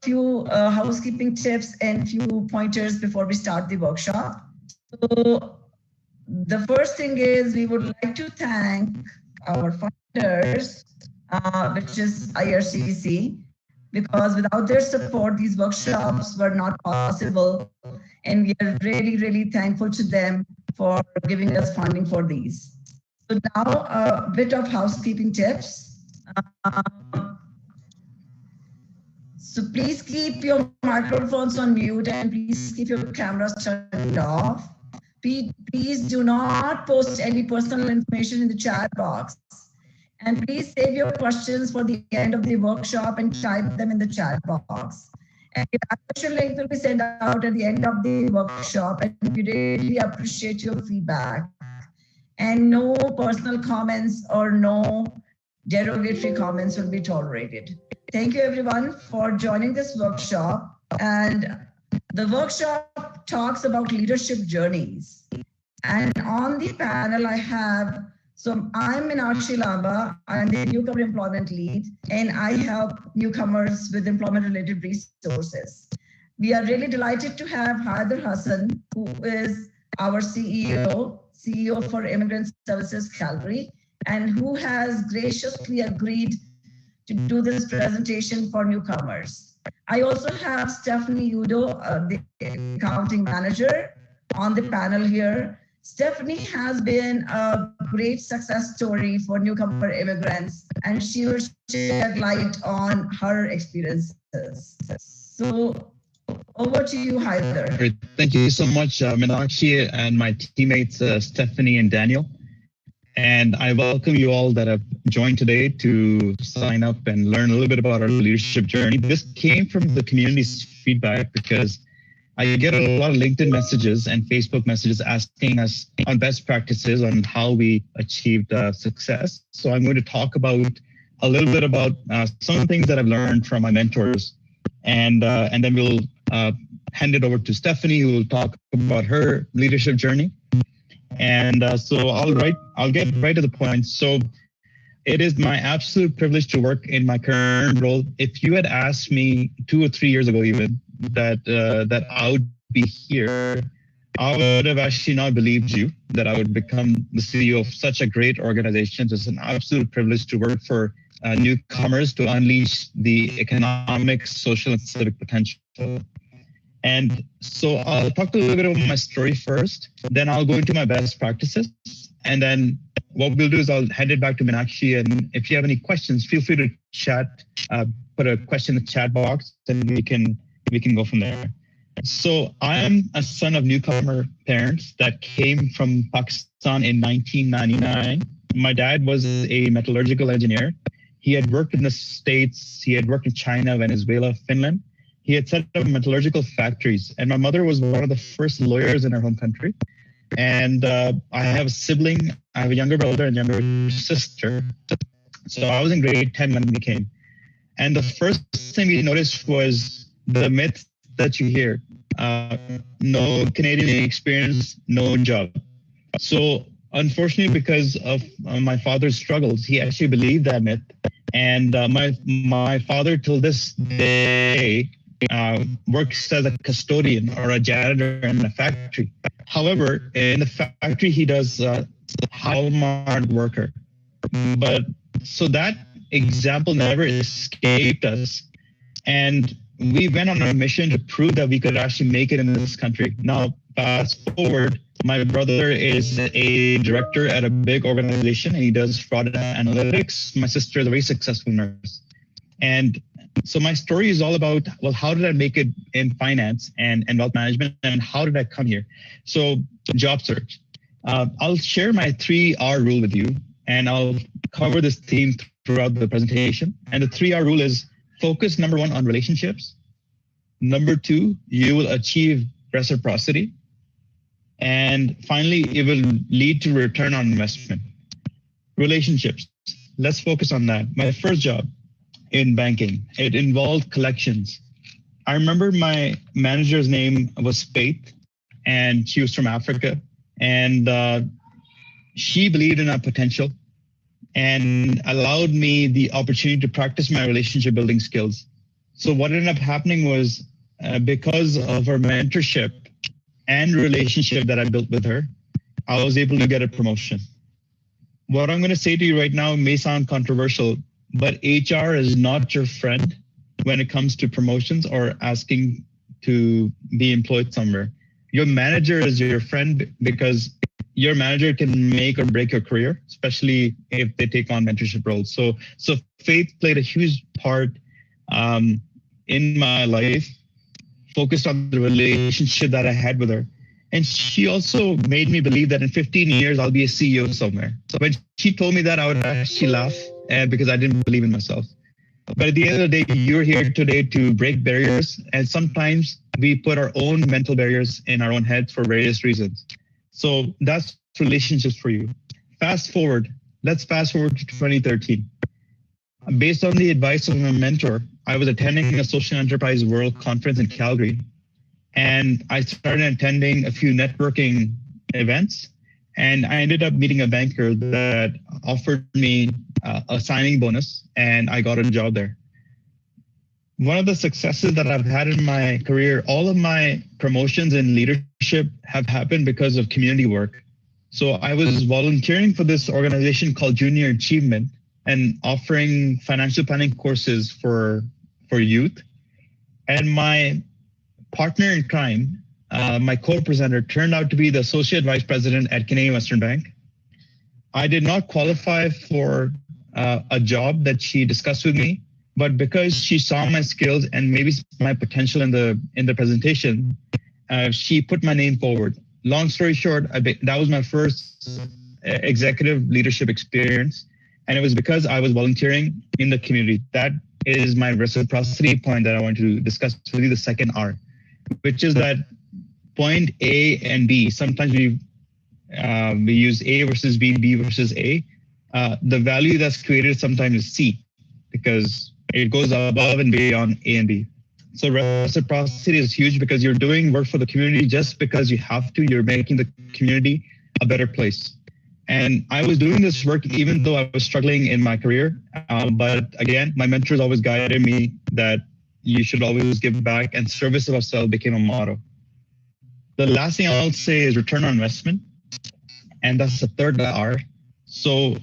few housekeeping tips and few pointers before we start the workshop. So the first thing is we would like to thank our funders, which is IRCC, because without their support, these workshops were not possible. And we are really, really thankful to them for giving us funding for these. So now a bit of housekeeping tips. So please keep your microphones on mute and please keep your cameras turned off. Please do not post any personal information in the chat box. And please save your questions for the end of the workshop and type them in the chat box. And the evaluation link will be sent out at the end of the workshop, and we really appreciate your feedback. And no personal comments or no derogatory comments will be tolerated. Thank you everyone for joining this workshop. And the workshop talks about leadership journeys. And on the panel I have, so I'm Meenakshi Lamba, I'm the Newcomer Employment Lead, and I help newcomers with employment-related resources. We are really delighted to have Haider Hassan, who is our CEO for Immigrant Services Calgary, and who has graciously agreed to do this presentation for newcomers. I also have Stephanie Udo, the accounting manager, on the panel here. Stephanie has been a great success story for newcomer immigrants, and she will shed light on her experiences. So over to you, Haider. Great. Thank you so much, Meenakshi, and my teammates, Stephanie and Daniel. And I welcome you all that have joined today to sign up and learn a little bit about our leadership journey. This came from the community's feedback because I get a lot of LinkedIn messages and Facebook messages asking us on best practices on how we achieved success. So I'm going to talk about a little bit about some of the things that I've learned from my mentors. And then we'll hand it over to Stephanie, who will talk about her leadership journey. And so I'll get right to the point. So it is my absolute privilege to work in my current role. If you had asked me 2 or 3 years ago even that I would be here, I would have actually not believed you that I would become the CEO of such a great organization. It's an absolute privilege to work for newcomers to unleash the economic, social, and civic potential. And so I'll talk a little bit about my story first, then I'll go into my best practices. And then what we'll do is I'll hand it back to Meenakshi. And if you have any questions, feel free to chat, put a question in the chat box, and we can go from there. So I am a son of newcomer parents that came from Pakistan in 1999. My dad was a metallurgical engineer. He had worked in the States. He had worked in China, Venezuela, Finland. He had set up metallurgical factories. And my mother was one of the first lawyers in her home country. And I have a sibling. I have a younger brother and younger sister. So I was in grade 10 when we came. And the first thing we noticed was the myth that you hear. No Canadian experience, no job. So unfortunately, because of my father's struggles, he actually believed that myth. And my father till this day works as a custodian or a janitor in a factory. However, in the factory, he does Hallmark worker. But so that example never escaped us. And we went on a mission to prove that we could actually make it in this country. Now, fast forward, my brother is a director at a big organization and he does fraud analytics. My sister is a very successful nurse. And so my story is all about, well, how did I make it in finance and wealth management, and how did I come here? So job search. I'll share my 3R rule with you, and I'll cover this theme throughout the presentation. And the 3R rule is focus, number 1, on relationships. Number 2, you will achieve reciprocity. And finally, it will lead to return on investment. Relationships. Let's focus on that. My first job in banking, it involved collections. I remember my manager's name was Faith, and she was from Africa. And she believed in our potential and allowed me the opportunity to practice my relationship building skills. So what ended up happening was because of her mentorship and relationship that I built with her, I was able to get a promotion. What I'm going to say to you right now may sound controversial, but HR is not your friend when it comes to promotions or asking to be employed somewhere. Your manager is your friend because your manager can make or break your career, especially if they take on mentorship roles. So Faith played a huge part in my life, focused on the relationship that I had with her. And she also made me believe that in 15 years, I'll be a CEO somewhere. So when she told me that, I would actually laugh because I didn't believe in myself. But at the end of the day, you're here today to break barriers. And sometimes we put our own mental barriers in our own heads for various reasons. So that's relationships for you. Let's fast forward to 2013. Based on the advice of my mentor, I was attending a Social Enterprise World Conference in Calgary. And I started attending a few networking events. And I ended up meeting a banker that offered me a signing bonus, and I got a job there. One of the successes that I've had in my career, all of my promotions in leadership have happened because of community work. So I was volunteering for this organization called Junior Achievement and offering financial planning courses for youth. And my partner in crime, my co-presenter, turned out to be the associate vice president at Canadian Western Bank. I did not qualify for a job that she discussed with me, but because she saw my skills and maybe my potential in the presentation, she put my name forward. Long story short, that was my first executive leadership experience, and it was because I was volunteering in the community. That is my reciprocity point that I want to discuss with you, the second R, which is that point A and B. Sometimes we use A versus B, B versus A. The value that's created sometimes is C, because it goes above and beyond A and B. So reciprocity is huge because you're doing work for the community just because you have to. You're making the community a better place. And I was doing this work even though I was struggling in my career. But again, my mentors always guided me that you should always give back, and service of self became a motto. The last thing I'll say is return on investment. And that's the third R. So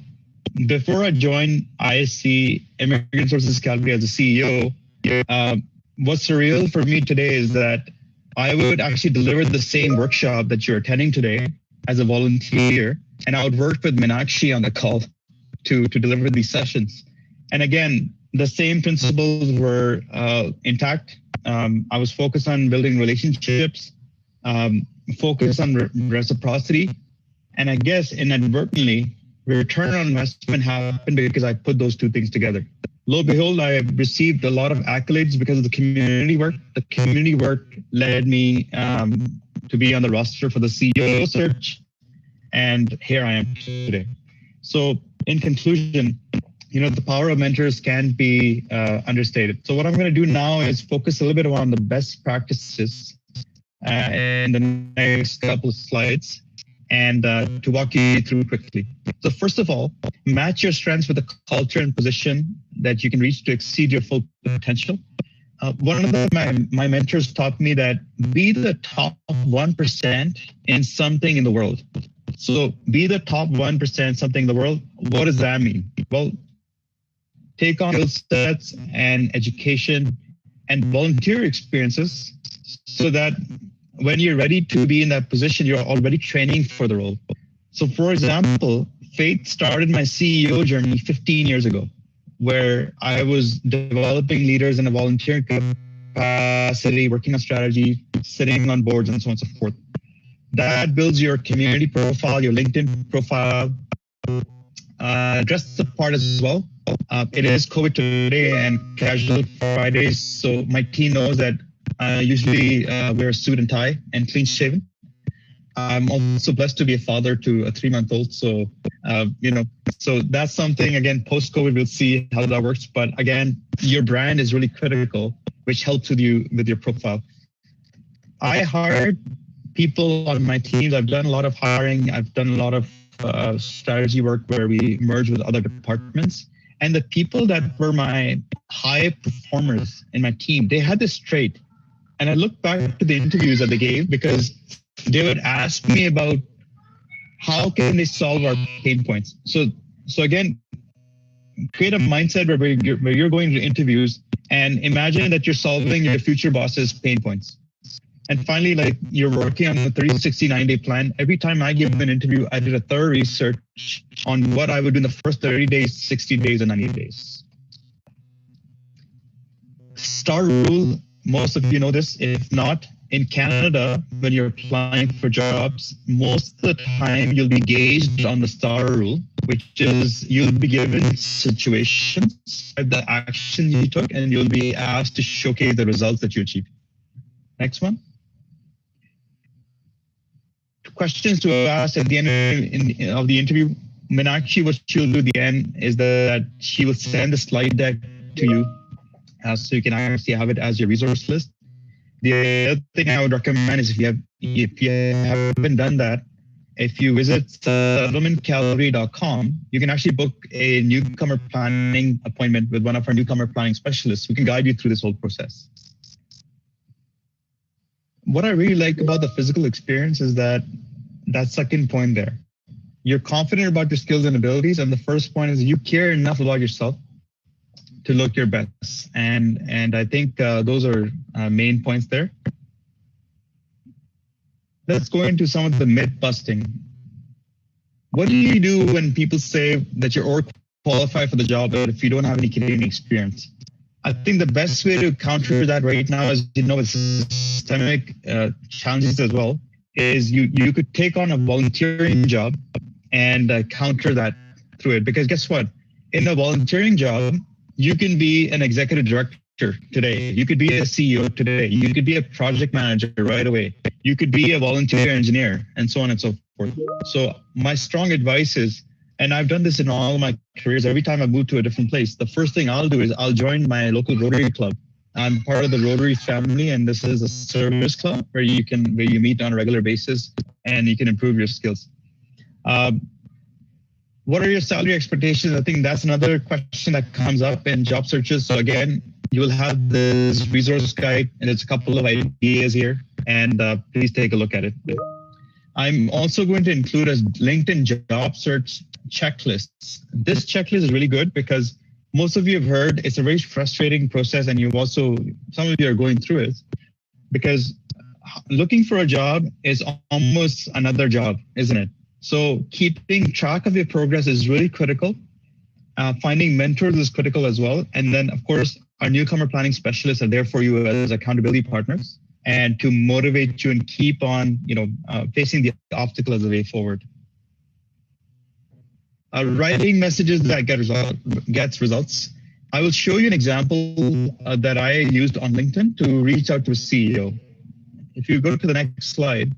before I joined ISC, Immigrant Services Calgary, as a CEO, what's surreal for me today is that I would actually deliver the same workshop that you're attending today as a volunteer, and I would work with Meenakshi on the call to deliver these sessions. And again, the same principles were intact. I was focused on building relationships, focused on reciprocity, and I guess inadvertently, return on investment happened because I put those two things together. Lo and behold, I received a lot of accolades because of the community work. The community work led me to be on the roster for the CEO search, and here I am today. So in conclusion, the power of mentors can't be understated. So what I'm going to do now is focus a little bit on the best practices in the next couple of slides, and to walk you through quickly. So first of all, match your strengths with the culture and position that you can reach to exceed your full potential. One of my mentors taught me that be the top 1% in something in the world. So be the top 1% something in the world. What does that mean? Well, take on skill sets and education and volunteer experiences so that when you're ready to be in that position, you're already training for the role. So for example, Faith started my CEO journey 15 years ago, where I was developing leaders in a volunteer capacity, working on strategy, sitting on boards, and so on and so forth. That builds your community profile, your LinkedIn profile, dress the part as well. It is COVID today and casual Fridays, so my team knows that I usually wear a suit and tie and clean shaven. I'm also blessed to be a father to a 3-month-old. So, so that's something, again, post-COVID, we'll see how that works. But again, your brand is really critical, which helps with your profile. I hired people on my teams. I've done a lot of hiring. I've done a lot of strategy work where we merge with other departments. And the people that were my high performers in my team, they had this trait. And I look back to the interviews that they gave because they would ask me about how can they solve our pain points. So again, create a mindset where you're going to interviews and imagine that you're solving your future boss's pain points. And finally, like you're working on the 30, 60, 90-day plan. Every time I give an interview, I did a thorough research on what I would do in the first 30 days, 60 days, and 90 days. STAR rule, most of you know this. If not, in Canada, when you're applying for jobs, most of the time you'll be gauged on the STAR rule, which is you'll be given situations of the action you took, and you'll be asked to showcase the results that you achieved. Next one. Questions to ask at the end of the interview. Meenakshi, what she'll do at the end is that she will send the slide deck to you so you can actually have it as your resource list. The other thing I would recommend is if you haven't done that, if you visit settlementcalgary.com, you can actually book a newcomer planning appointment with one of our newcomer planning specialists who can guide you through this whole process. What I really like about the physical experience is that second point there. You're confident about your skills and abilities, and the first point is you care enough about yourself to look your best. And I think those are main points there. Let's go into some of the myth busting. What do you do when people say that you're overqualified for the job but if you don't have any Canadian experience? I think the best way to counter that right now, as you know, with systemic challenges as well, is you could take on a volunteering job and counter that through it. Because guess what? In a volunteering job, you can be an executive director today. You could be a CEO today. You could be a project manager right away. You could be a volunteer engineer, and so on and so forth. So my strong advice is, and I've done this in all of my careers, every time I move to a different place, the first thing I'll do is I'll join my local Rotary Club. I'm part of the Rotary family, and this is a service club where you meet on a regular basis and you can improve your skills. What are your salary expectations? I think that's another question that comes up in job searches. So again, you will have this resource guide, and it's a couple of ideas here, and please take a look at it. I'm also going to include a LinkedIn job search checklist. This checklist is really good because most of you have heard it's a very frustrating process, and some of you are going through it because looking for a job is almost another job, isn't it? So keeping track of your progress is really critical. Finding mentors is critical as well. And then, of course, our newcomer planning specialists are there for you as accountability partners and to motivate you and keep on, facing the obstacle as a way forward. Writing messages that gets results. I will show you an example that I used on LinkedIn to reach out to a CEO. If you go to the next slide.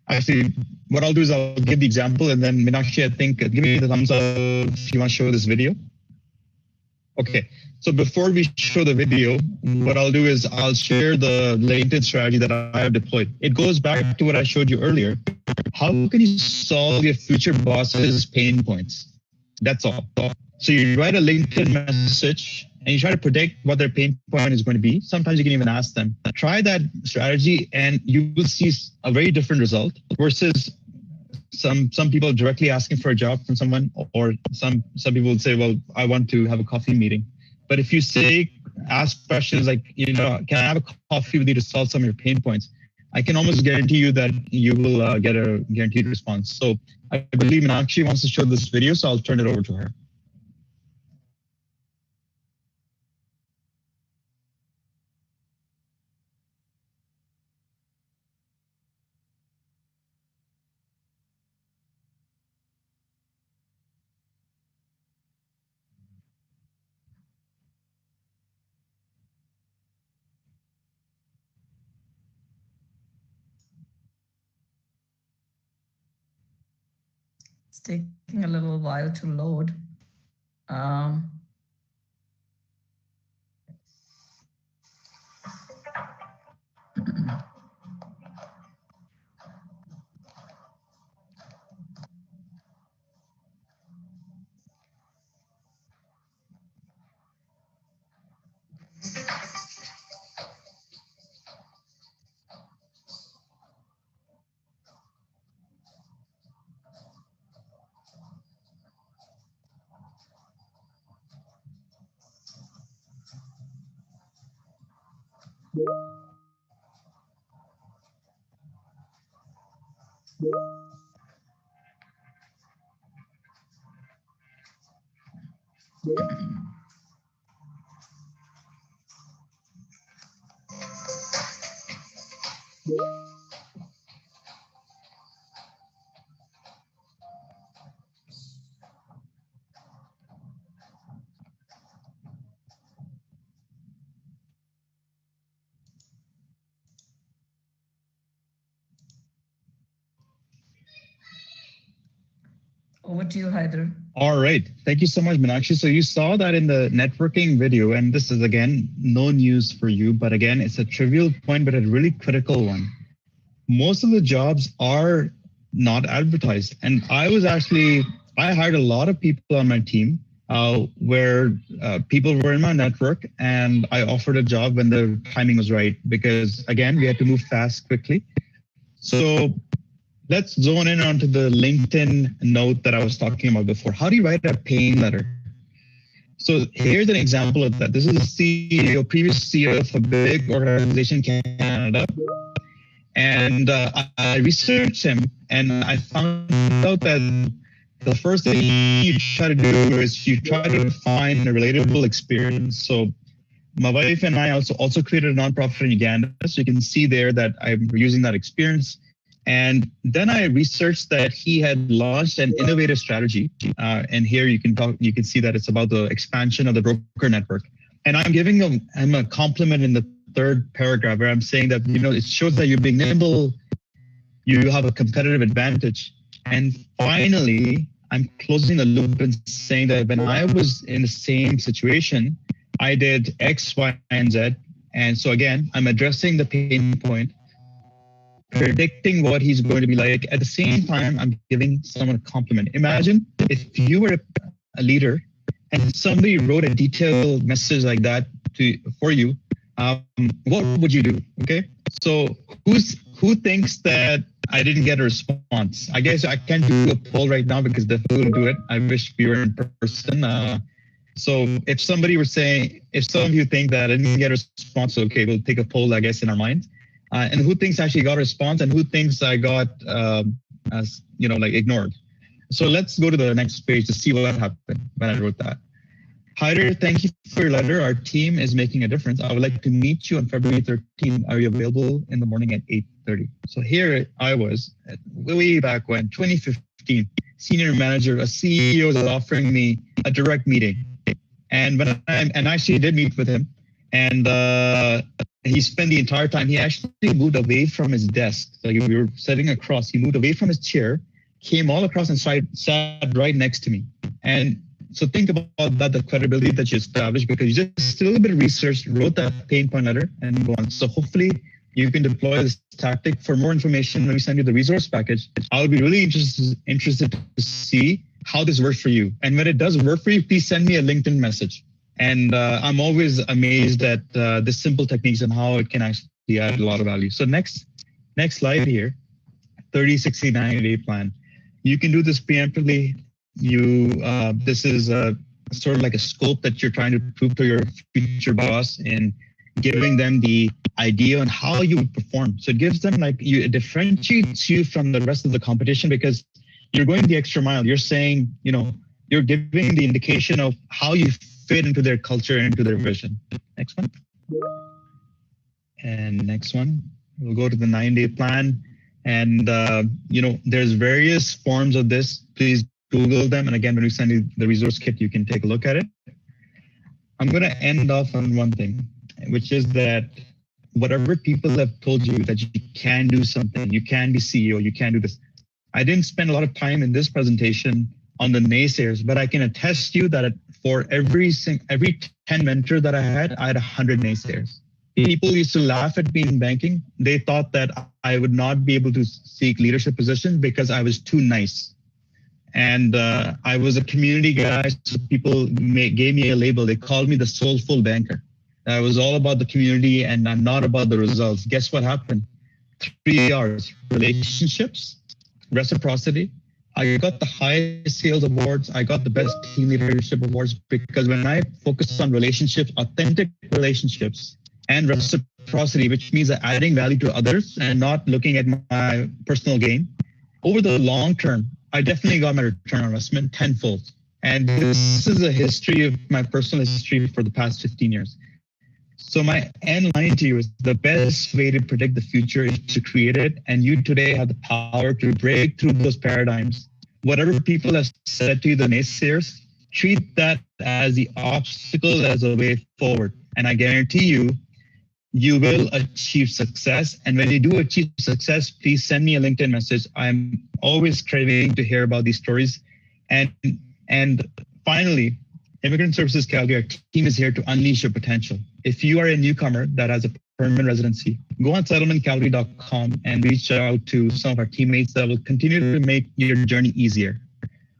Actually, what I'll do is I'll give the example, and then Meenakshi, I think, give me the thumbs up if you want to show this video. Okay, so before we show the video, what I'll do is I'll share the LinkedIn strategy that I have deployed. It goes back to what I showed you earlier. How can you solve your future boss's pain points? That's all. So you write a LinkedIn message and you try to predict what their pain point is going to be. Sometimes you can even ask them. Try that strategy and you will see a very different result versus some people directly asking for a job from someone, or some people would say, well, I want to have a coffee meeting. But if you ask questions like, can I have a coffee with you to solve some of your pain points? I can almost guarantee you that you will get a guaranteed response. So I believe Meenakshi wants to show this video, so I'll turn it over to her. It's taking a little while to load. Over to you, Haider. All right. Thank you so much, Meenakshi. So you saw that in the networking video, and this is, again, no news for you, but again, it's a trivial point, but a really critical one. Most of the jobs are not advertised. And I hired a lot of people on my team where people were in my network, and I offered a job when the timing was right, because again, we had to move fast, quickly. So let's zone in onto the LinkedIn note that I was talking about before. How do you write a paying letter? So here's an example of that. This is a CEO, previous CEO of a big organization in Canada. And I researched him, and I found out that the first thing you try to do is you try to find a relatable experience. So my wife and I also created a nonprofit in Uganda. So you can see there that I'm using that experience. And then I researched that he had launched an innovative strategy. And here you can see that it's about the expansion of the broker network. And I'm giving him a compliment in the third paragraph where I'm saying that, it shows that you're being nimble, you have a competitive advantage. And finally, I'm closing the loop and saying that when I was in the same situation, I did X, Y, and Z. And so again, I'm addressing the pain point, predicting what he's going to be like. At the same time, I'm giving someone a compliment. Imagine if you were a leader and somebody wrote a detailed message like that for you, what would you do? Okay. So who thinks that I didn't get a response? I guess I can't do a poll right now because the who will do it. I wish we were in person. So if somebody were saying, if some of you think that I didn't get a response, okay, we'll take a poll, I guess, in our minds. And who thinks I actually got a response, and who thinks I got, ignored? So let's go to the next page to see what happened when I wrote that. Haider, thank you for your letter. Our team is making a difference. I would like to meet you on February 13th. Are you available in the morning at 8:30? So here I was, way back when, 2015, senior manager, a CEO is offering me a direct meeting. And I actually did meet with him, and he spent the entire time, he actually moved away from his desk. Like we were sitting across, he moved away from his chair, came all across and sat right next to me. And so think about that, the credibility that you established, because you just did a little bit of research, wrote that pain point letter, and go on. So hopefully you can deploy this tactic. For more information, when we send you the resource package, I'll be really interested to see how this works for you. And when it does work for you, please send me a LinkedIn message. And I'm always amazed at the simple techniques and how it can actually add a lot of value. So next slide here, 30, 60, 90-day plan. You can do this preemptively. This is sort of like a scope that you're trying to prove to your future boss and giving them the idea on how you would perform. So it gives them it differentiates you from the rest of the competition because you're going the extra mile. You're saying, you're giving the indication of how you fit into their culture and into their vision. Next one. And next one, we'll go to the 9-day plan. And, there's various forms of this. Please Google them. And again, when we send you the resource kit, you can take a look at it. I'm going to end off on one thing, which is that whatever people have told you that you can do something, you can be CEO, you can do this. I didn't spend a lot of time in this presentation on the naysayers, but I can attest to you that for every 10 mentors that I had 100 naysayers. People used to laugh at me in banking. They thought that I would not be able to seek leadership positions because I was too nice. And I was a community guy, so people gave me a label. They called me the soulful banker. I was all about the community and I'm not about the results. Guess what happened? 3 R's: relationships, reciprocity. I got the highest sales awards. I got the best team leadership awards because when I focused on relationships, authentic relationships, and reciprocity, which means adding value to others and not looking at my personal gain. Over the long term, I definitely got my return on investment tenfold. And this is a history of my personal history for the past 15 years. So my end line to you is the best way to predict the future is to create it. And you today have the power to break through those paradigms. Whatever people have said to you, the naysayers, treat that as the obstacle, as a way forward. And I guarantee you, you will achieve success. And when you do achieve success, please send me a LinkedIn message. I'm always craving to hear about these stories. And finally, Immigrant Services Calgary, our team is here to unleash your potential. If you are a newcomer that has a permanent residency, go on settlementcalgary.com and reach out to some of our teammates that will continue to make your journey easier.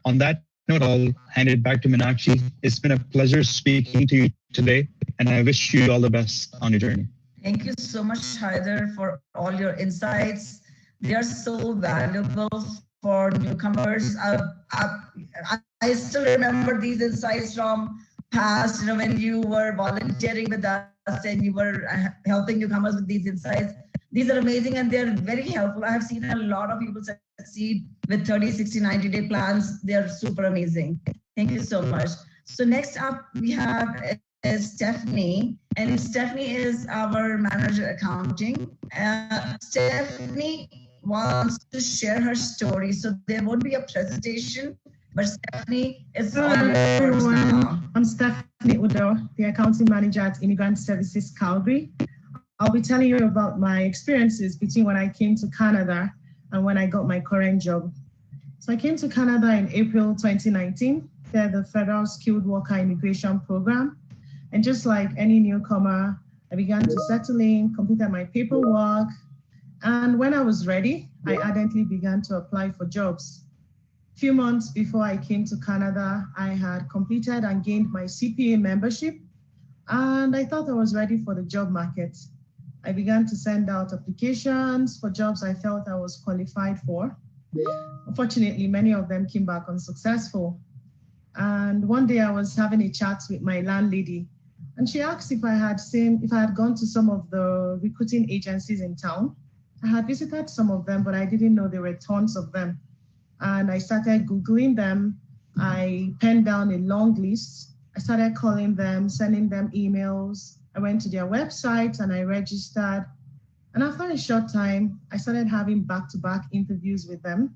On that note, I'll hand it back to Meenakshi. It's been a pleasure speaking to you today, and I wish you all the best on your journey. Thank you so much, Haider, for all your insights. They are so valuable for newcomers. I still remember these insights from past, when you were volunteering with us and you were helping newcomers with these insights. These are amazing and they're very helpful. I have seen a lot of people succeed with 30, 60, 90-day plans. They're super amazing. Thank you so much. So next up we have is Stephanie, and Stephanie is our manager accounting. Stephanie wants to share her story. So there won't be a presentation, but Stephanie is on yours now. I'm Stephanie Udo, the accounting manager at Immigrant Services Calgary. I'll be telling you about my experiences between when I came to Canada and when I got my current job. So I came to Canada in April 2019. They're the Federal Skilled Worker Immigration Program. And just like any newcomer, I began to settle in, completed my paperwork. And when I was ready, I ardently began to apply for jobs. A few months before I came to Canada, I had completed and gained my CPA membership, and I thought I was ready for the job market. I began to send out applications for jobs I felt I was qualified for. Unfortunately, many of them came back unsuccessful. And one day I was having a chat with my landlady, and she asked if I had gone to some of the recruiting agencies in town. I had visited some of them, but I didn't know there were tons of them. And I started Googling them. I penned down a long list. I started calling them, sending them emails. I went to their website and I registered. And after a short time, I started having back-to-back interviews with them.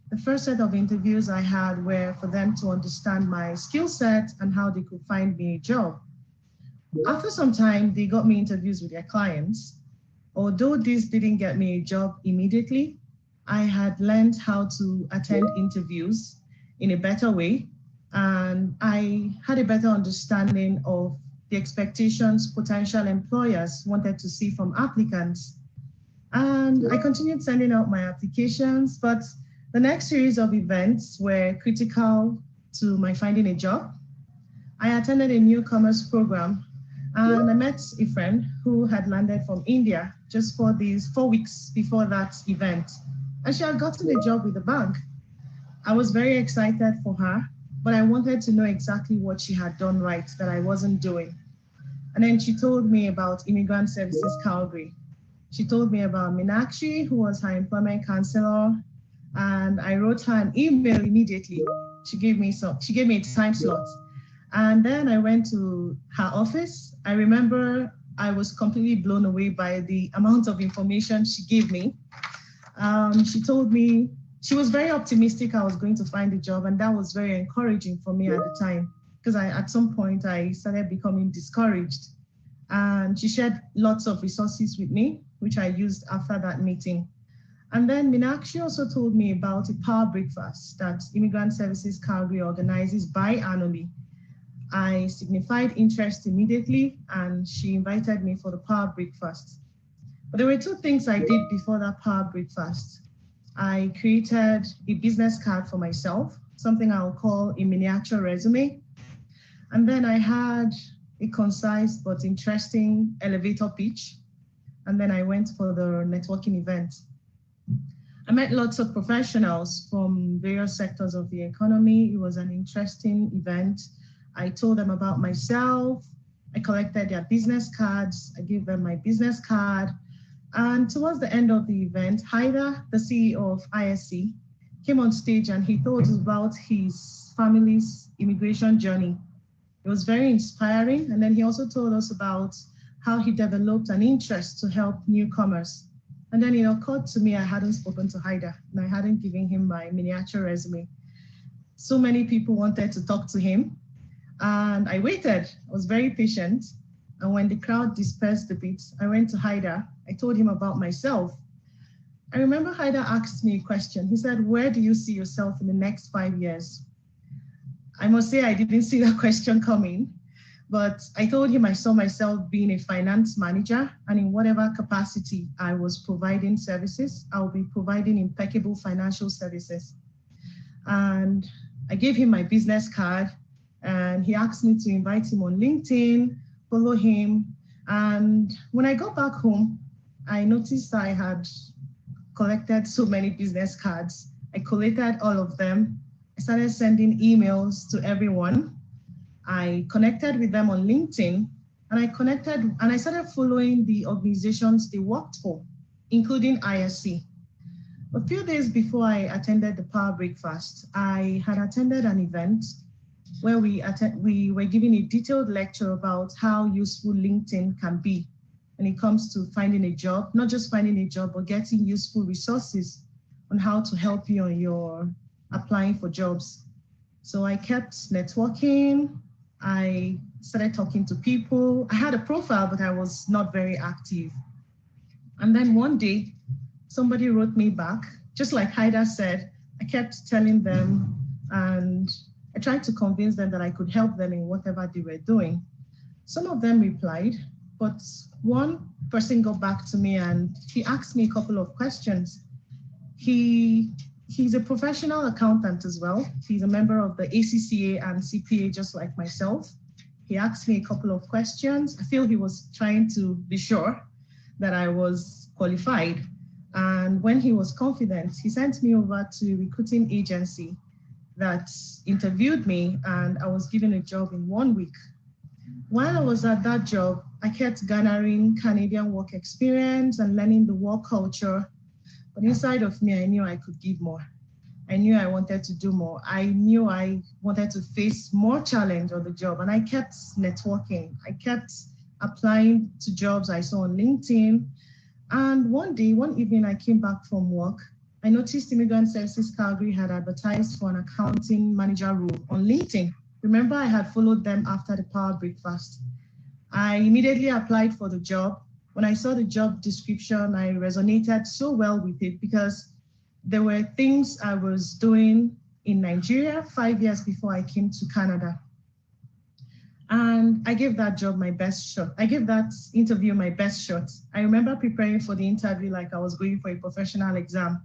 The first set of interviews I had were for them to understand my skill set and how they could find me a job. After some time, they got me interviews with their clients. Although this didn't get me a job immediately, I had learned how to attend interviews in a better way, and I had a better understanding of the expectations potential employers wanted to see from applicants. And I continued sending out my applications, but the next series of events were critical to my finding a job. I attended a newcomers program, and I met a friend who had landed from India just for these 4 weeks before that event. And she had gotten a job with the bank. I was very excited for her, but I wanted to know exactly what she had done right that I wasn't doing. And then she told me about Immigrant Services Calgary. She told me about Meenakshi, who was her employment counselor, and I wrote her an email immediately. She gave me a time slot. And then I went to her office. I remember I was completely blown away by the amount of information she gave me. She told me she was very optimistic I was going to find a job, and that was very encouraging for me at the time, because at some point I started becoming discouraged. And she shared lots of resources with me, which I used after that meeting. And then Meenakshi also told me about a power breakfast that Immigrant Services Calgary organizes biannually. I signified interest immediately, and she invited me for the power breakfast. But there were two things I did before that power breakfast. I created a business card for myself, something I'll call a miniature resume. And then I had a concise but interesting elevator pitch. And then I went for the networking event. I met lots of professionals from various sectors of the economy. It was an interesting event. I told them about myself. I collected their business cards. I gave them my business card. And towards the end of the event, Haida, the CEO of ISC, came on stage and he told us about his family's immigration journey. It was very inspiring. And then he also told us about how he developed an interest to help newcomers. And then it occurred to me I hadn't spoken to Haida and I hadn't given him my miniature resume. So many people wanted to talk to him. And I waited. I was very patient. And when the crowd dispersed a bit, I went to Haida. I told him about myself. I remember Haida asked me a question. He said, "Where do you see yourself in the next 5 years?" I must say I didn't see that question coming, but I told him I saw myself being a finance manager, and in whatever capacity I was providing services, I'll be providing impeccable financial services. And I gave him my business card, and he asked me to invite him on LinkedIn, follow him. And when I got back home, I noticed I had collected so many business cards. I collated all of them. I started sending emails to everyone. I connected with them on LinkedIn, and I started following the organizations they worked for, including ISC. A few days before I attended the Power Breakfast, I had attended an event where we were giving a detailed lecture about how useful LinkedIn can be when it comes to finding a job, not just finding a job, but getting useful resources on how to help you on your applying for jobs. So I kept networking. I started talking to people. I had a profile, but I was not very active. And then one day, somebody wrote me back. Just like Haida said, I kept telling them, and I tried to convince them that I could help them in whatever they were doing. Some of them replied, but one person got back to me and he asked me a couple of questions. He's a professional accountant as well. He's a member of the ACCA and CPA, just like myself. He asked me a couple of questions. I feel he was trying to be sure that I was qualified. And when he was confident, he sent me over to a recruiting agency that interviewed me, and I was given a job in 1 week. While I was at that job, I kept garnering Canadian work experience and learning the work culture. But inside of me, I knew I could give more. I knew I wanted to do more. I knew I wanted to face more challenge on the job, and I kept networking. I kept applying to jobs I saw on LinkedIn. And one evening, I came back from work. I noticed Immigrant Services Calgary had advertised for an accounting manager role on LinkedIn. Remember, I had followed them after the Power Breakfast. I immediately applied for the job. When I saw the job description, I resonated so well with it because there were things I was doing in Nigeria 5 years before I came to Canada. And I gave that job my best shot. I gave that interview my best shot. I remember preparing for the interview like I was going for a professional exam.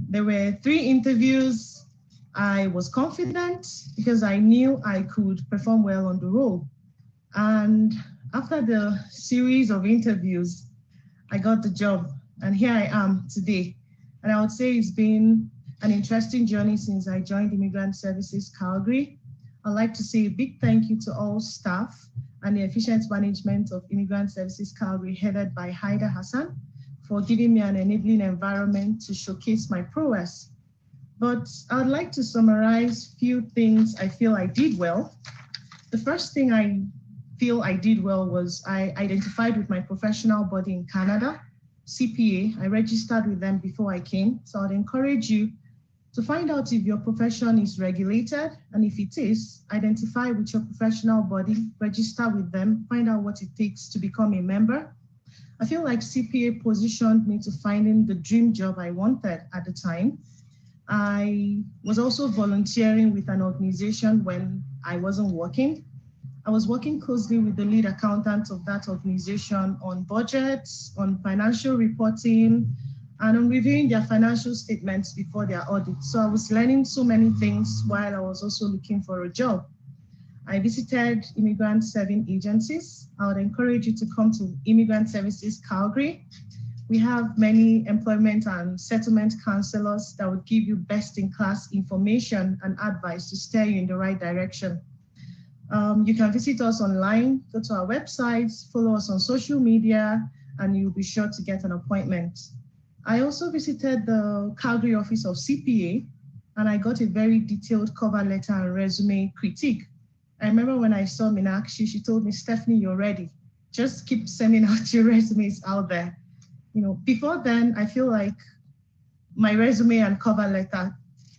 There were 3 interviews. I was confident because I knew I could perform well on the role. And after the series of interviews, I got the job. And here I am today. And I would say it's been an interesting journey since I joined Immigrant Services Calgary. I'd like to say a big thank you to all staff and the efficient management of Immigrant Services Calgary, headed by Haida Hassan, for giving me an enabling environment to showcase my prowess. But I'd like to summarize a few things I feel I did well. The first thing I feel I did well was I identified with my professional body in Canada, CPA. I registered with them before I came. So I'd encourage you to find out if your profession is regulated, and if it is, identify with your professional body, register with them, find out what it takes to become a member. I feel like CPA positioned me to finding the dream job I wanted at the time. I was also volunteering with an organization when I wasn't working. I was working closely with the lead accountant of that organization on budgets, on financial reporting, and on reviewing their financial statements before their audit. So I was learning so many things while I was also looking for a job. I visited immigrant serving agencies. I would encourage you to come to Immigrant Services Calgary. We have many employment and settlement counselors that would give you best-in-class information and advice to steer you in the right direction. You can visit us online, go to our websites, follow us on social media, and you'll be sure to get an appointment. I also visited the Calgary office of CPA, and I got a very detailed cover letter and resume critique. I remember when I saw Meenakshi, she told me, Stephanie, you're ready. Just keep sending out your resumes out there. Before then, I feel like my resume and cover letter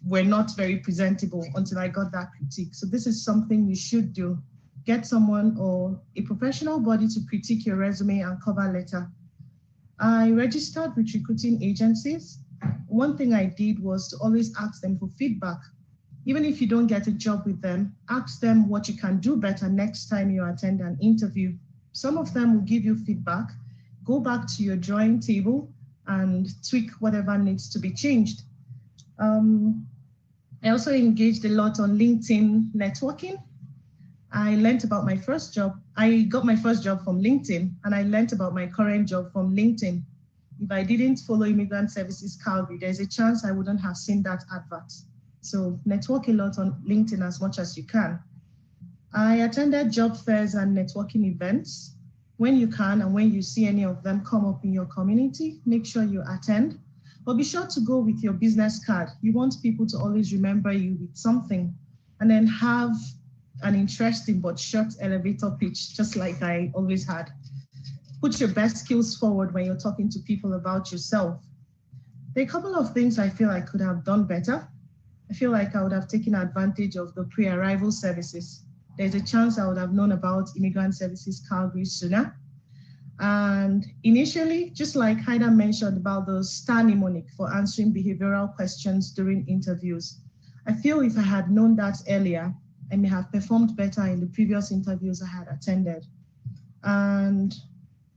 were not very presentable until I got that critique. So this is something you should do. Get someone or a professional body to critique your resume and cover letter. I registered with recruiting agencies. One thing I did was to always ask them for feedback. Even if you don't get a job with them, ask them what you can do better next time you attend an interview. Some of them will give you feedback. Go back to your drawing table and tweak whatever needs to be changed. I also engaged a lot on LinkedIn networking. I learned about my first job. I got my first job from LinkedIn, and I learned about my current job from LinkedIn. If I didn't follow Immigrant Services Calgary, there's a chance I wouldn't have seen that advert. So network a lot on LinkedIn as much as you can. I attended job fairs and networking events. When you can and when you see any of them come up in your community, make sure you attend. But be sure to go with your business card. You want people to always remember you with something, and then have an interesting but short elevator pitch, just like I always had. Put your best skills forward when you're talking to people about yourself. There are a couple of things I feel I could have done better. I feel like I would have taken advantage of the pre-arrival services. There's a chance I would have known about Immigrant Services Calgary sooner. And initially, just like Haida mentioned about the STAR mnemonic for answering behavioral questions during interviews, I feel if I had known that earlier, I may have performed better in the previous interviews I had attended. And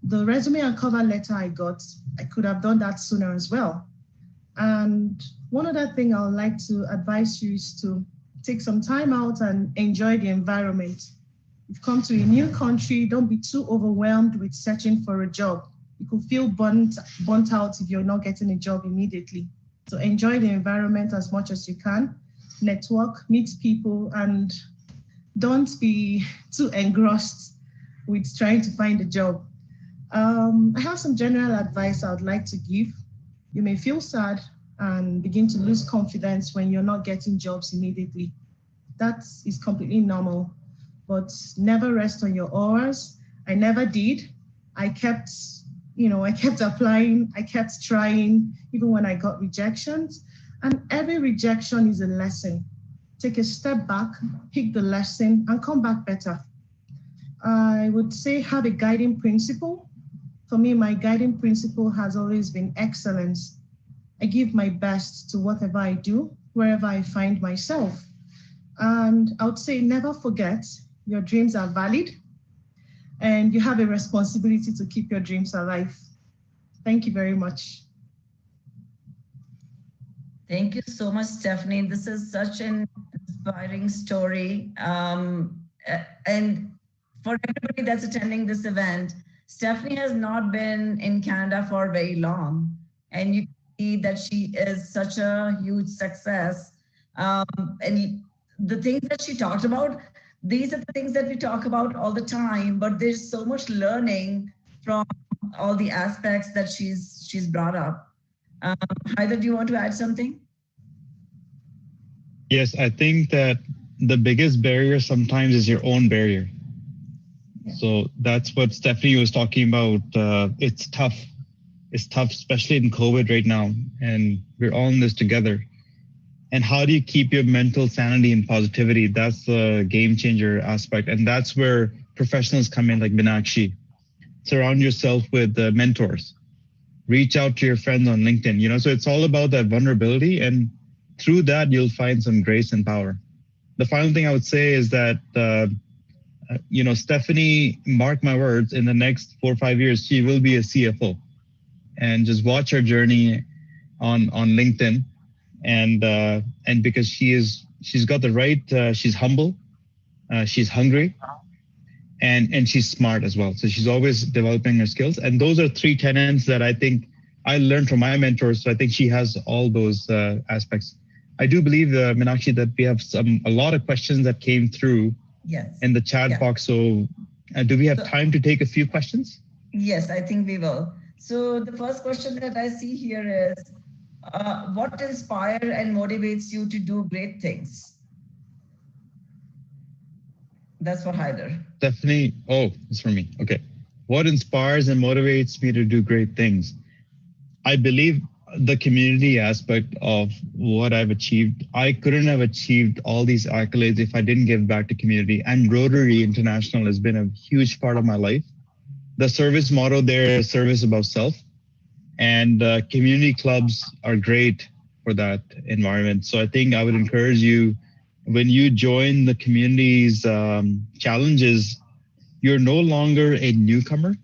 the resume and cover letter I got, I could have done that sooner as well. And one other thing I would like to advise you is to take some time out and enjoy the environment. You've come to a new country, don't be too overwhelmed with searching for a job. You could feel burnt out if you're not getting a job immediately. So enjoy the environment as much as you can. Network, meet people, and don't be too engrossed with trying to find a job. I have some general advice I would like to give. You may feel sad and begin to lose confidence when you're not getting jobs immediately. That is completely normal, but never rest on your laurels. I never did. I kept applying, I kept trying, even when I got rejections. And every rejection is a lesson. Take a step back, pick the lesson, and come back better. I would say have a guiding principle. For me, my guiding principle has always been excellence. I give my best to whatever I do, wherever I find myself. And I would say never forget your dreams are valid, and you have a responsibility to keep your dreams alive. Thank you very much. Thank you so much, Stephanie. This is such an inspiring story. And for everybody that's attending this event, Stephanie has not been in Canada for very long. And you see that she is such a huge success. And the things that she talked about, these are the things that we talk about all the time, but there's so much learning from all the aspects that she's brought up. Haida, do you want to add something? Yes, I think that the biggest barrier sometimes is your own barrier. Yeah. So that's what Stephanie was talking about. It's tough. It's tough, especially in COVID right now, and we're all in this together. And how do you keep your mental sanity and positivity? That's the game changer aspect. And that's where professionals come in, like Meenakshi. Surround yourself with mentors. Reach out to your friends on LinkedIn, so it's all about that vulnerability, and through that, you'll find some grace and power. The final thing I would say is that, Stephanie, mark my words, in the next 4 or 5 years, she will be a CFO. And just watch her journey on LinkedIn. And because she's got the right, she's humble, she's hungry, and she's smart as well. So she's always developing her skills. And those are 3 tenets that I think I learned from my mentors. So I think she has all those aspects. I do believe, Meenakshi, that we have a lot of questions that came through Yes. in the chat box. So do we have time to take a few questions? Yes, I think we will. So the first question that I see here is, what inspires and motivates you to do great things? That's for Haider. Definitely. Oh, it's for me. Okay. What inspires and motivates me to do great things? I believe the community aspect of what I've achieved. I couldn't have achieved all these accolades if I didn't give back to community. And Rotary International has been a huge part of my life. The service motto there is service above self. And community clubs are great for that environment. So I think I would encourage you, when you join the community's challenges, you're no longer a newcomer.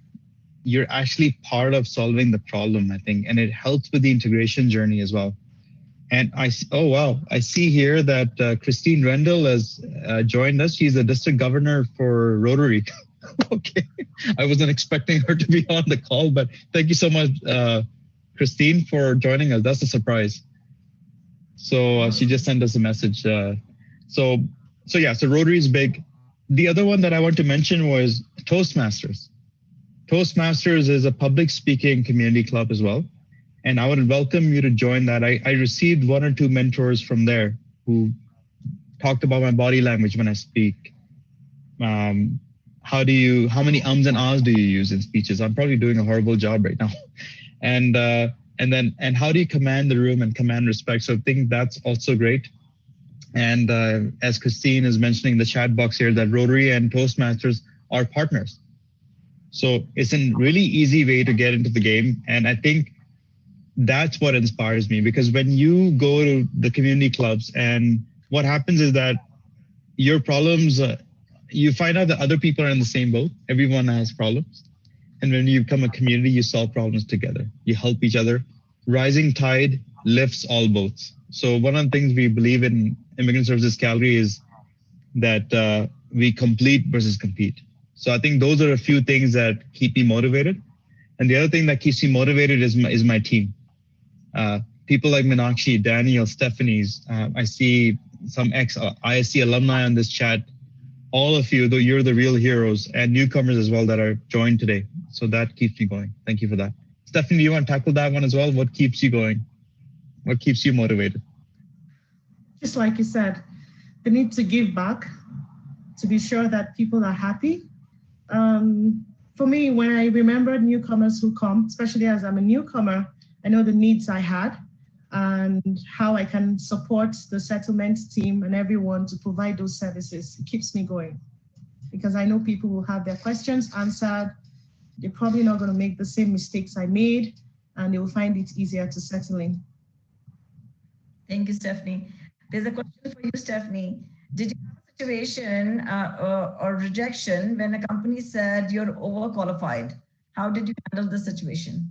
You're actually part of solving the problem, I think, and it helps with the integration journey as well. And I see here that Christine Rendell has joined us. She's the district governor for Rotary. Okay, I wasn't expecting her to be on the call, but thank you so much, Christine, for joining us. That's a surprise. So she just sent us a message. So Rotary is big. The other one that I want to mention was Toastmasters. Toastmasters is a public speaking community club as well. And I would welcome you to join that. I received 1 or 2 mentors from there who talked about my body language when I speak. How many ums and ahs do you use in speeches? I'm probably doing a horrible job right now. And how do you command the room and command respect? So I think that's also great. And as Christine is mentioning in the chat box here, that Rotary and Toastmasters are partners. So it's a really easy way to get into the game. And I think that's what inspires me, because when you go to the community clubs, and what happens is that your problems, you find out that other people are in the same boat. Everyone has problems. And when you become a community, you solve problems together. You help each other. Rising tide lifts all boats. So one of the things we believe in Immigrant Services Calgary is that we complete versus compete. So I think those are a few things that keep me motivated. And the other thing that keeps me motivated is my team. People like Meenakshi, Daniel, Stephanie's. I see some ex-ISC alumni on this chat. All of you, though, you're the real heroes, and newcomers as well that are joined today. So that keeps me going. Thank you for that. Stephanie, do you want to tackle that one as well? What keeps you going? What keeps you motivated? Just like you said, the need to give back, to be sure that people are happy. For me, when I remember newcomers who come, especially as I'm a newcomer, I know the needs I had and how I can support the settlement team and everyone to provide those services. It keeps me going, because I know people will have their questions answered. They're probably not going to make the same mistakes I made, and they will find it easier to settle in. Thank you, Stephanie. There's a question for you, Stephanie. Did you have a situation or rejection when a company said you're overqualified? How did you handle the situation?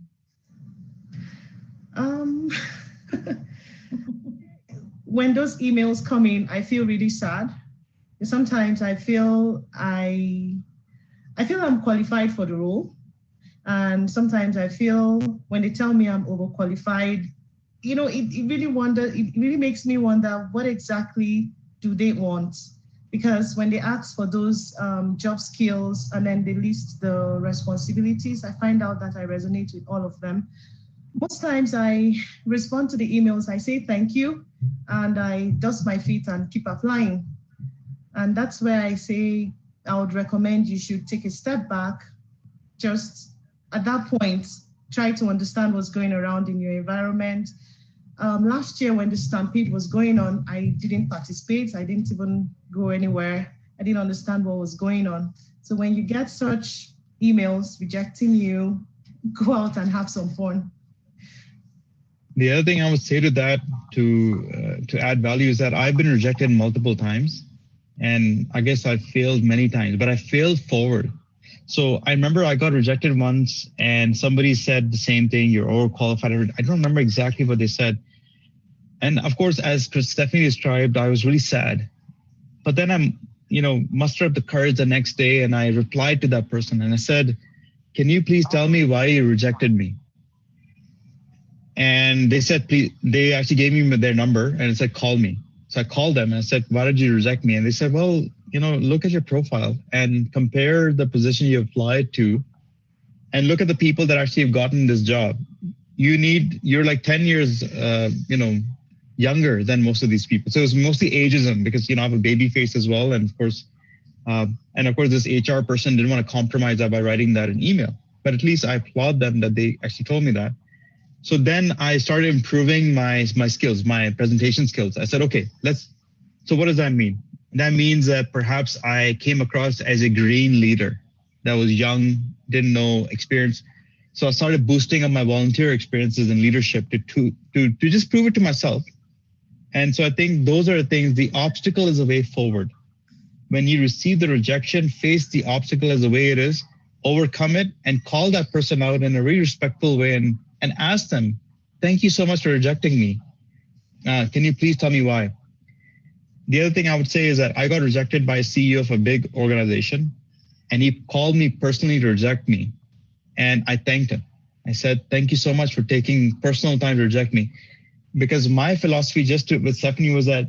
When those emails come in, I feel really sad. Sometimes I feel I'm qualified for the role. And sometimes I feel when they tell me I'm overqualified, you know, it really makes me wonder, what exactly do they want? Because when they ask for those job skills and then they list the responsibilities, I find out that I resonate with all of them. Most times I respond to the emails, I say thank you, and I dust my feet and keep applying. And that's where I say I would recommend you should take a step back. Just at that point, try to understand what's going around in your environment. Last year when the Stampede was going on, I didn't participate. I didn't even go anywhere. I didn't understand what was going on. So when you get such emails rejecting you, go out and have some fun. The other thing I would say to that, to add value, is that I've been rejected multiple times, and I guess I failed many times, but I failed forward. So I remember I got rejected once, and somebody said the same thing, you're overqualified. I don't remember exactly what they said. And of course, as Stephanie described, I was really sad. But then I'm, mustered up the courage the next day, and I replied to that person, and I said, can you please tell me why you rejected me? And they said, please, they actually gave me their number, and it said, call me. So I called them and I said, why did you reject me? And they said, well, look at your profile and compare the position you applied to and look at the people that actually have gotten this job. You're like 10 years, younger than most of these people. So it's mostly ageism because, I have a baby face as well. And of course, this HR person didn't want to compromise that by writing that in email. But at least I applaud them that they actually told me that. So then I started improving my skills, my presentation skills. I said, okay, so what does that mean? That means that perhaps I came across as a green leader that was young, didn't know experience. So I started boosting up my volunteer experiences in leadership to just prove it to myself. And so I think those are the things. The obstacle is a way forward. When you receive the rejection, face the obstacle as the way it is, overcome it, and call that person out in a really respectful way and ask them, thank you so much for rejecting me. Can you please tell me why? The other thing I would say is that I got rejected by a CEO of a big organization, and he called me personally to reject me. And I thanked him. I said, thank you so much for taking personal time to reject me. Because my philosophy with Stephanie was that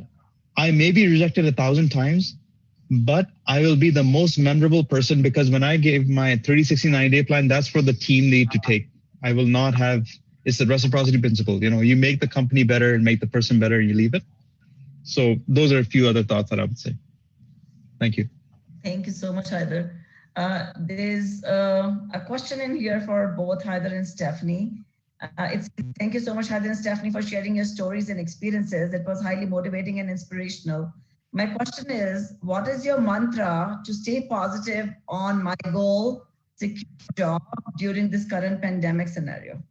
I may be rejected 1,000 times, but I will be the most memorable person because when I gave my 30, 60, 90-day plan, that's for the team lead to take. I will not it's the reciprocity principle. You make the company better and make the person better and you leave it. So those are a few other thoughts that I would say. Thank you. Thank you so much, Haider. There's a question in here for both Haider and Stephanie. Thank you so much, Haider and Stephanie, for sharing your stories and experiences. It was highly motivating and inspirational. My question is, what is your mantra to stay positive on my goal, secure job during this current pandemic scenario?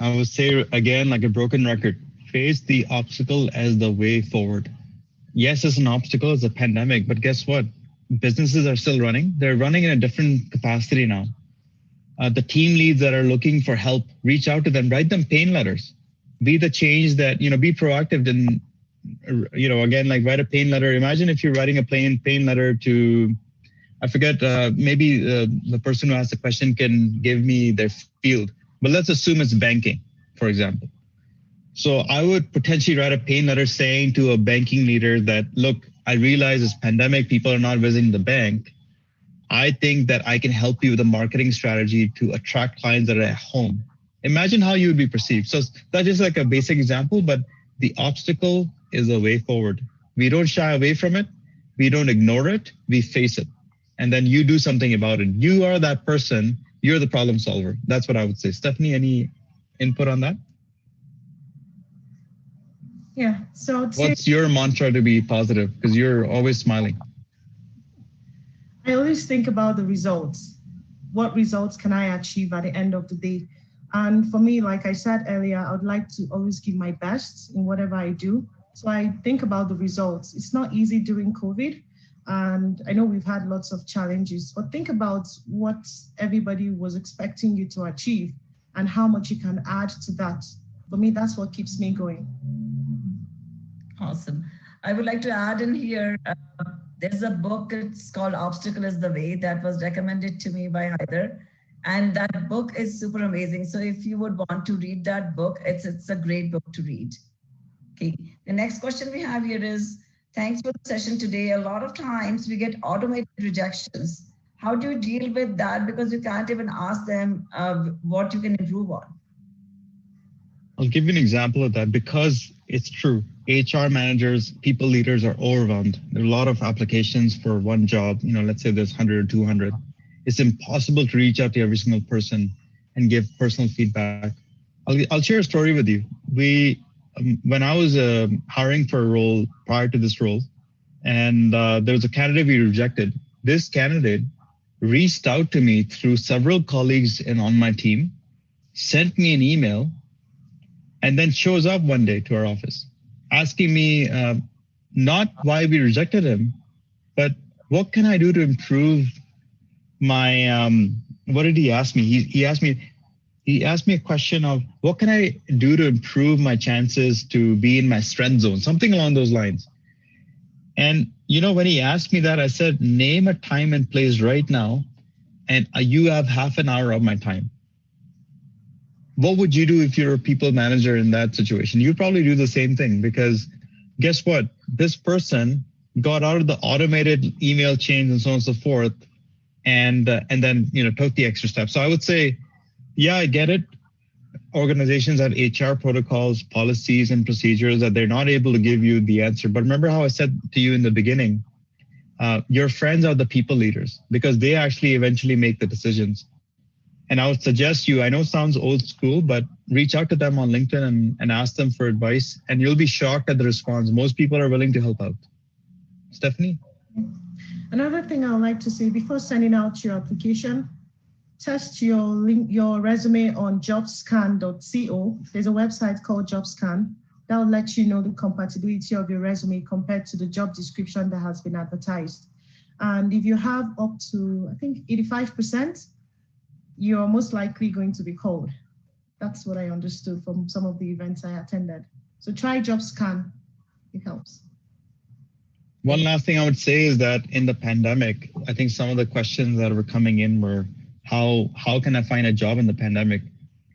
I would say again, like a broken record, face the obstacle as the way forward. Yes, it's an obstacle, it's a pandemic, but guess what? Businesses are still running. They're running in a different capacity now. The team leads that are looking for help, reach out to them, write them pain letters. Be the change that, be proactive and, again, like write a pain letter. Imagine if you're writing a pain letter to, I forget, maybe the person who asked the question can give me their field, but let's assume it's banking, for example. So I would potentially write a pain letter saying to a banking leader that, look, I realize this pandemic, people are not visiting the bank. I think that I can help you with a marketing strategy to attract clients that are at home. Imagine how you would be perceived. So that's just like a basic example, but the obstacle is a way forward. We don't shy away from it. We don't ignore it. We face it. And then you do something about it. You are that person. You're the problem solver. That's what I would say. Stephanie, any input on that? Yeah. So what's your mantra to be positive? Because you're always smiling. I always think about the results. What results can I achieve at the end of the day? And for me, like I said earlier, I would like to always give my best in whatever I do. So I think about the results. It's not easy during COVID. And I know we've had lots of challenges, but think about what everybody was expecting you to achieve and how much you can add to that. For me, that's what keeps me going. Awesome. I would like to add in here, there's a book, it's called Obstacle is the Way, that was recommended to me by Haider. And that book is super amazing. So if you would want to read that book, it's a great book to read. Okay. The next question we have here is, thanks for the session today. A lot of times we get automated rejections. How do you deal with that? Because you can't even ask them what you can improve on. I'll give you an example of that because it's true. HR managers, people leaders are overwhelmed. There are a lot of applications for one job. Let's say there's 100 or 200. It's impossible to reach out to every single person and give personal feedback. I'll share a story with you. When I was hiring for a role prior to this role, and there was a candidate we rejected. This candidate reached out to me through several colleagues on my team, sent me an email, and then shows up one day to our office asking me not why we rejected him, but what can I do to improve my, what did he ask me? He asked me a question of what can I do to improve my chances to be in my strength zone, something along those lines. And when he asked me that, I said, name a time and place right now, and you have half an hour of my time. What would you do if you're a people manager in that situation? You'd probably do the same thing because guess what? This person got out of the automated email chains and so on and so forth, and then took the extra step. So I would say, yeah, I get it. Organizations have HR protocols, policies, and procedures that they're not able to give you the answer. But remember how I said to you in the beginning, your friends are the people leaders because they actually eventually make the decisions. And I would suggest you, I know it sounds old school, but reach out to them on LinkedIn and ask them for advice, and you'll be shocked at the response. Most people are willing to help out. Stephanie? Another thing I would like to say before sending out your application, test your resume on jobscan.co. There's a website called JobScan that will let you know the compatibility of your resume compared to the job description that has been advertised. And if you have up to, I think, 85%, you're most likely going to be called. That's what I understood from some of the events I attended. So try JobScan, it helps. One last thing I would say is that in the pandemic, I think some of the questions that were coming in were, how can I find a job in the pandemic?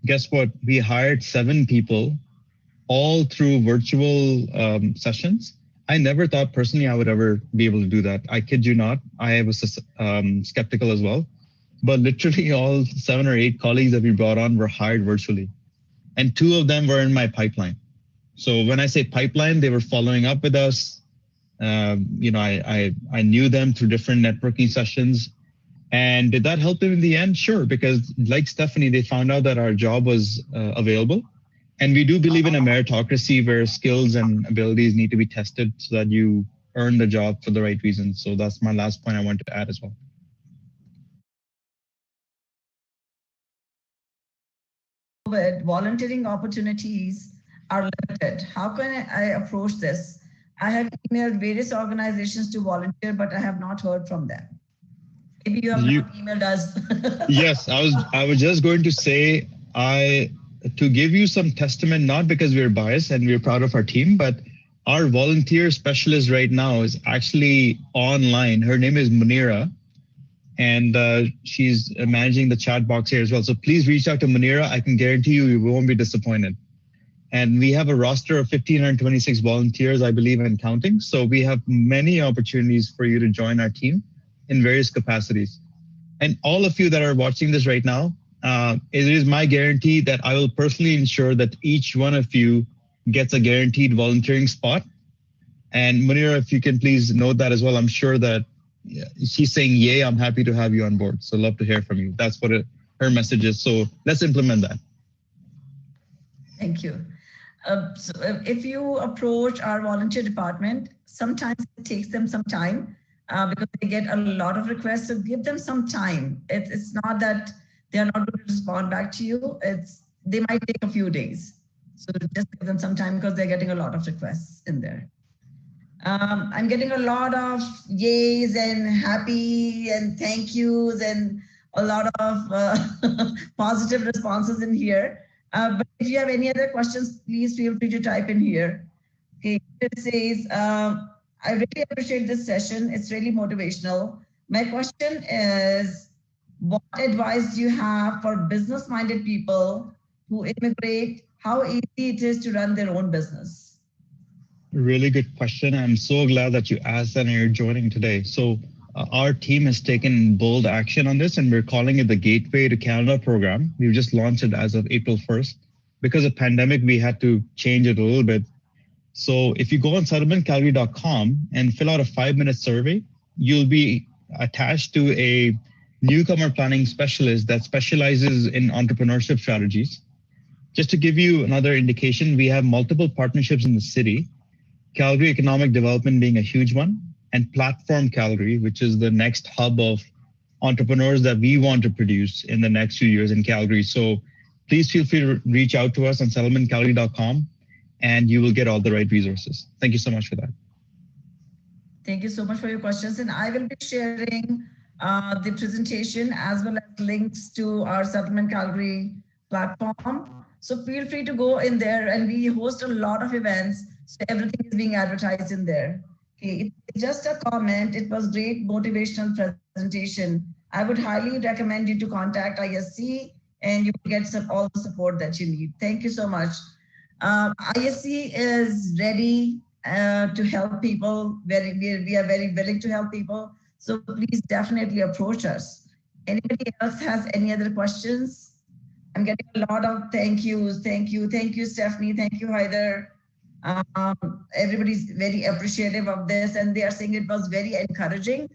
Guess what? We hired 7 people, all through virtual sessions. I never thought personally I would ever be able to do that. I kid you not. I was skeptical as well. But literally all 7 or 8 colleagues that we brought on were hired virtually. And 2 of them were in my pipeline. So when I say pipeline, they were following up with us. I knew them through different networking sessions. And did that help them in the end? Sure, because like Stephanie, they found out that our job was available. And we do believe in a meritocracy where skills and abilities need to be tested so that you earn the job for the right reasons. So that's my last point I wanted to add as well. Volunteering opportunities are limited. How can I approach this? I have emailed various organizations to volunteer, but I have not heard from them. Maybe you have not emailed us. Yes, I was just going to say, to give you some testament, not because we're biased and we're proud of our team, but our volunteer specialist right now is actually online. Her name is Munira, and she's managing the chat box here as well. So please reach out to Munira. I can guarantee you won't be disappointed. And we have a roster of 1,526 volunteers, I believe, and counting. So we have many opportunities for you to join our team in various capacities. And all of you that are watching this right now, it is my guarantee that I will personally ensure that each one of you gets a guaranteed volunteering spot. And Munira, if you can please note that as well. I'm sure that she's saying, yay, I'm happy to have you on board. So love to hear from you. That's what her message is. So let's implement that. Thank you. So if you approach our volunteer department, sometimes it takes them some time because they get a lot of requests. So give them some time. It's not that they are not going to respond back to you. They might take a few days. So just give them some time because they're getting a lot of requests in there. I'm getting a lot of yays and happy and thank yous and a lot of positive responses in here. But if you have any other questions, please feel free to type in here. Okay, it says, I really appreciate this session. It's really motivational. My question is, what advice do you have for business-minded people who immigrate? How easy it is to run their own business? Really good question. I'm so glad that you asked that and you're joining today. So our team has taken bold action on this, and we're calling it the Gateway to Canada program. We've just launched it as of April 1st. Because of pandemic, we had to change it a little bit. So if you go on settlementcalgary.com and fill out a 5-minute survey, you'll be attached to a newcomer planning specialist that specializes in entrepreneurship strategies. Just to give you another indication, we have multiple partnerships in the city, Calgary Economic Development being a huge one, and Platform Calgary, which is the next hub of entrepreneurs that we want to produce in the next few years in Calgary. So please feel free to reach out to us on settlementcalgary.com and you will get all the right resources. Thank you so much for that. Thank you so much for your questions. And I will be sharing the presentation as well as links to our Settlement Calgary platform. So feel free to go in there, and we host a lot of events. So everything is being advertised in there. Okay, it's just a comment. It was great motivational presentation. I would highly recommend you to contact ISC and you will get all the support that you need. Thank you so much. ISC is ready to help people. We are very willing to help people. So please definitely approach us. Anybody else has any other questions? I'm getting a lot of thank yous. Thank you, Stephanie. Thank you, Haider. Everybody's very appreciative of this, and they are saying it was very encouraging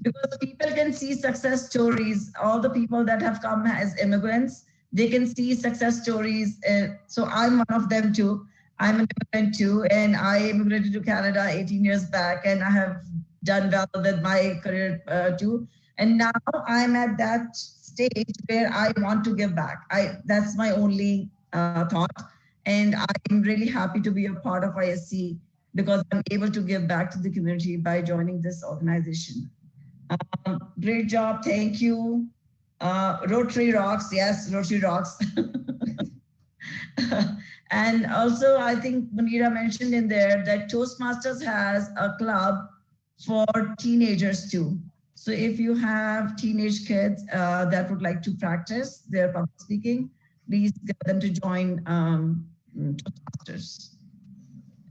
because people can see success stories. All the people that have come as immigrants, they can see success stories. So I'm one of them too. I'm an immigrant too, and I immigrated to Canada 18 years back, and I have done well with my career too. And now I'm at that stage where I want to give back. That's my only thought. And I'm really happy to be a part of ISC because I'm able to give back to the community by joining this organization. Great job, thank you. Rotary rocks, yes, Rotary rocks. And also, I think Munira mentioned in there that Toastmasters has a club for teenagers too. So if you have teenage kids that would like to practice their public speaking, please get them to join Toastmasters.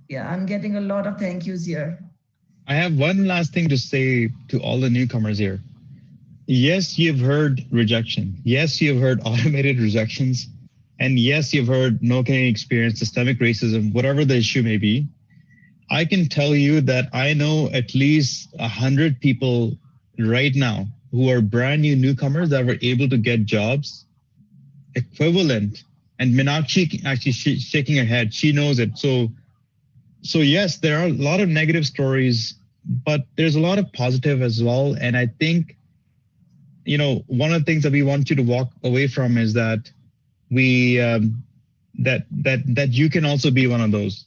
Yeah, I'm getting a lot of thank yous here. I have one last thing to say to all the newcomers here. Yes, you've heard rejection. Yes, you've heard automated rejections. And yes, you've heard no Canadian experience, systemic racism, whatever the issue may be. I can tell you that I know at least 100 people right now who are brand new newcomers that were able to get jobs equivalent. And Meenakshi actually shaking her head, she knows it. So yes, there are a lot of negative stories, but there's a lot of positive as well. And I think, you know, one of the things that we want you to walk away from is that that you can also be one of those.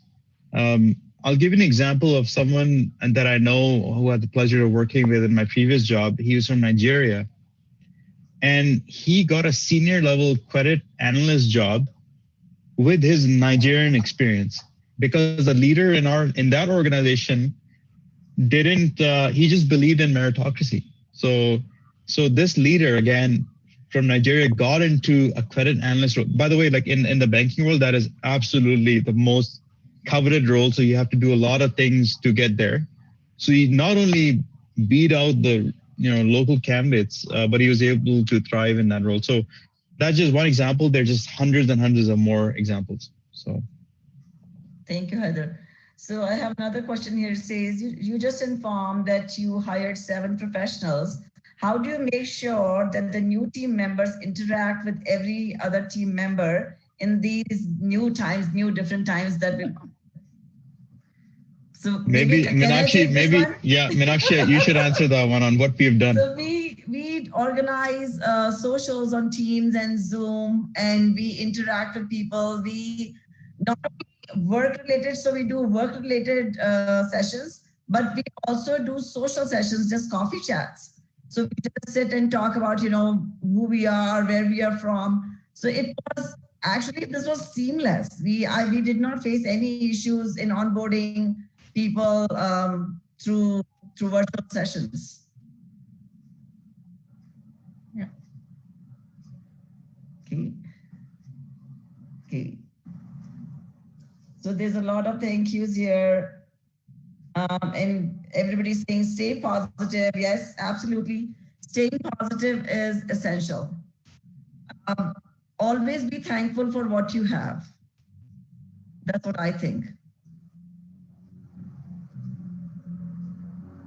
I'll give you an example of someone that I know who had the pleasure of working with in my previous job. He was from Nigeria, and he got a senior level credit analyst job with his Nigerian experience because the leader in that organization didn't. He just believed in meritocracy. So this leader again from Nigeria got into a credit analyst role. By the way, like in the banking world, that is absolutely the most coveted role. So you have to do a lot of things to get there. So he not only beat out the local candidates, but he was able to thrive in that role. So that's just one example. There's just hundreds and hundreds of more examples. So thank you, Heather. So I have another question here. It says you just informed that you hired 7 professionals. How do you make sure that the new team members interact with every other team member in these new different times that we? So maybe Meenakshi, Meenakshi, you should answer that one on what we've done. So we organize socials on Teams and Zoom, and we interact with people. We not only work related, so we do work related sessions, but we also do social sessions, just coffee chats. So we just sit and talk about, who we are, where we are from. So it was actually, this was seamless. We did not face any issues in onboarding people through virtual sessions. Yeah. Okay. So there's a lot of thank yous here. And everybody's saying stay positive. Yes, absolutely. Staying positive is essential. Always be thankful for what you have. That's what I think.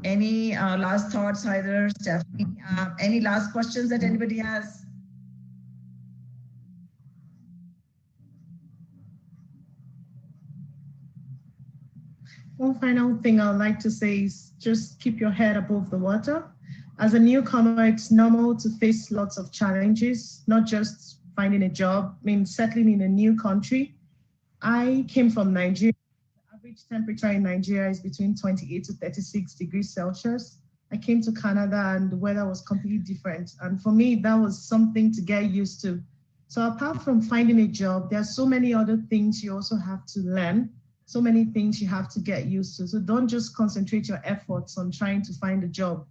Any last thoughts, either Stephanie? Any last questions that anybody has? One final thing I would like to say is just keep your head above the water. As a newcomer, it's normal to face lots of challenges, not just finding a job, settling in a new country. I came from Nigeria. The average temperature in Nigeria is between 28 to 36 degrees Celsius. I came to Canada and the weather was completely different. And for me, that was something to get used to. So apart from finding a job, there are so many other things you also have to learn. So many things you have to get used to. So don't just concentrate your efforts on trying to find a job.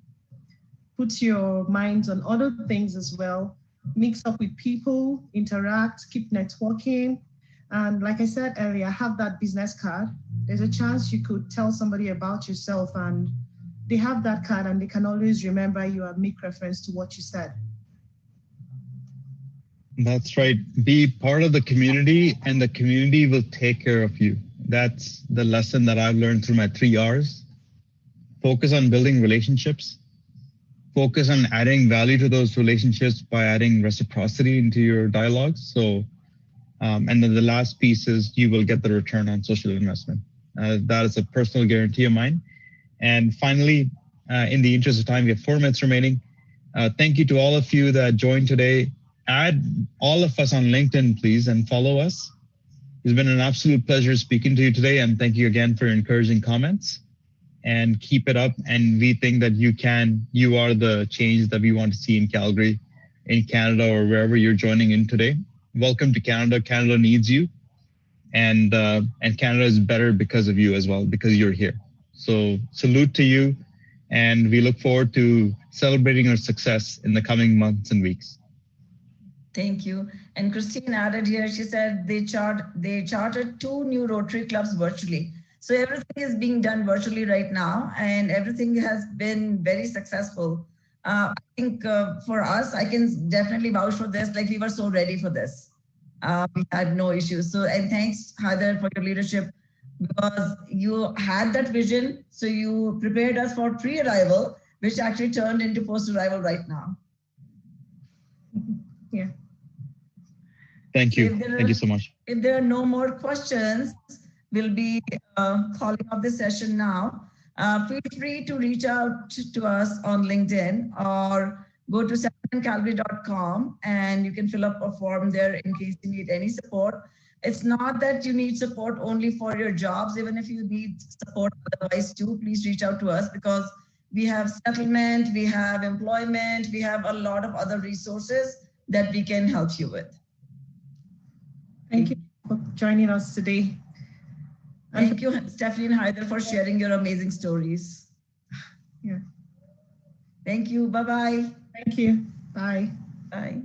Put your minds on other things as well. Mix up with people, interact, keep networking. And like I said earlier, have that business card. there's a chance you could tell somebody about yourself and they have that card and they can always remember you and make reference to what you said. That's right. Be part of the community and the community will take care of you. That's the lesson that I've learned through my 3 R's. Focus on building relationships. Focus on adding value to those relationships by adding reciprocity into your dialogues. So, and then the last piece is you will get the return on social investment. That is a personal guarantee of mine. And finally, in the interest of time, we have 4 minutes remaining. Thank you to all of you that joined today. Add all of us on LinkedIn, please, and follow us. It's been an absolute pleasure speaking to you today, and thank you again for your encouraging comments. And keep it up, and we think that you are the change that we want to see in Calgary, in Canada, or wherever you're joining in today. Welcome to Canada. Canada needs you, and Canada is better because of you as well, because you're here. So salute to you, and we look forward to celebrating your success in the coming months and weeks. Thank you. And Christine added here, she said they chartered 2 new Rotary clubs virtually. So everything is being done virtually right now, and everything has been very successful. I think for us, I can definitely vouch for this, like we were so ready for this. We had no issues. So, and thanks, Heather, for your leadership, because you had that vision. So you prepared us for pre-arrival, which actually turned into post-arrival right now. Yeah. Thank you. Thank you so much. If there are no more questions, we'll be calling off this session now. Feel free to reach out to us on LinkedIn or go to stephanieandcalgary.com and you can fill up a form there in case you need any support. It's not that you need support only for your jobs. Even if you need support otherwise too, please reach out to us, because we have settlement, we have employment, we have a lot of other resources that we can help you with. Thank you for joining us today. Thank you, Stephanie and Heather, for sharing your amazing stories. Yeah. Thank you. Bye-bye. Thank you. Bye. Bye.